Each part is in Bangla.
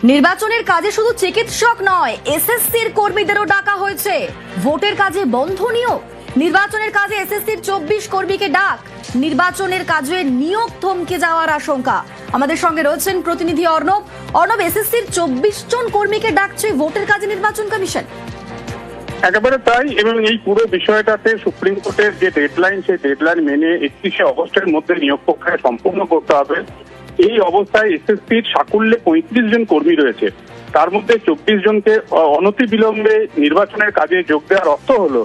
নির্বাচনের কাজে শুধু চিকিৎসক নয়, এসএসসির কর্মীদেরও ডাকা হয়েছে। ভোটের কাজে বন্ধ নিয়োগ, নির্বাচনের কাজে এসএসসির 24 কর্মীকে ডাক। নির্বাচনের কাজে নিয়োগ থমকে যাওয়ার আশঙ্কা। আমাদের সঙ্গে রয়েছেন প্রতিনিধি অর্ণব। অর্ণব, এসএসসির 24 জন কর্মীকে ডাকছে ভোটের কাজে নির্বাচন কমিশন। একেবারে তাই, এবং এই পুরো বিষয়টাতে সুপ্রিম কোর্টের যে ডেডলাইন, সেই ডেডলাইন মেনে 31শে অগস্টের মধ্যে নিয়োগ প্রক্রিয়া সম্পূর্ণ করতে হবে। এই অবস্থায় এসএসসির সাকুল্যে 35 জন কর্মী রয়েছে, তার মধ্যে 24 জনকে অনতিবিলম্বে নির্বাচনের কাজে যোগ দেওয়ার অর্থ হলো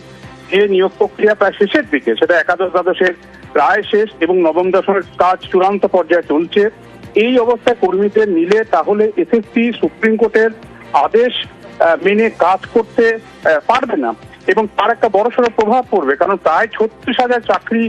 যে নিয়োগ প্রক্রিয়া প্রায় শেষের দিকে, সেটা একাদশ দ্বাদশের প্রায় শেষ এবং নবম দশমের কাজ চূড়ান্ত পর্যায়ে চলছে। এই অবস্থায় কর্মীদের নিলে তাহলে এসএসসি সুপ্রিম কোর্টের আদেশ মেনে কাজ করতে পারবে না, এবং তার একটা বড়সড় প্রভাব পড়বে। কারণ প্রায় 36,000 চাকরি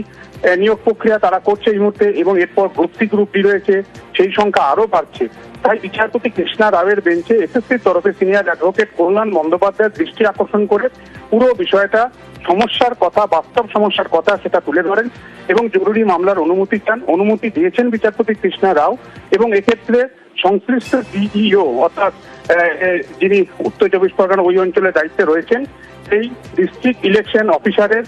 নিয়োগ প্রক্রিয়া তারা করছে এই মুহূর্তে, এবং এরপর গ্রুপ সি গ্রুপ ডি রয়েছে, সেই সংখ্যা আরো বাড়ছে। তাই বিচারপতি কৃষ্ণা রাওয়ের বেঞ্চে এসএসসির তরফে সিনিয়র অ্যাডভোকেট কল্যাণ বন্দ্যোপাধ্যায়ের দৃষ্টি আকর্ষণ করে পুরো বিষয়টা সমস্যার কথা, বাস্তব সমস্যার কথা সেটা তুলে ধরেন এবং জরুরি মামলার অনুমতি চান। অনুমতি দিয়েছেন বিচারপতি কৃষ্ণা রাও, এবং এক্ষেত্রে সংশ্লিষ্ট ডিইও অর্থাৎ যিনি উত্তর 24 পরগনা ওই অঞ্চলের দায়িত্বে রয়েছেন, সেই ডিস্ট্রিক্ট ইলেকশন অফিসারের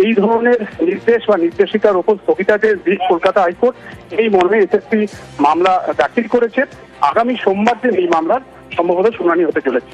এই ধরনের নির্দেশ বা নির্দেশিকার উপর স্থগিতাদেশ দিয়ে কলকাতা হাইকোর্ট এই মর্মে এসএসসি মামলা দাখিল করেছে। আগামী সোমবার দিন এই মামলার সম্ভবত শুনানি হতে চলেছে।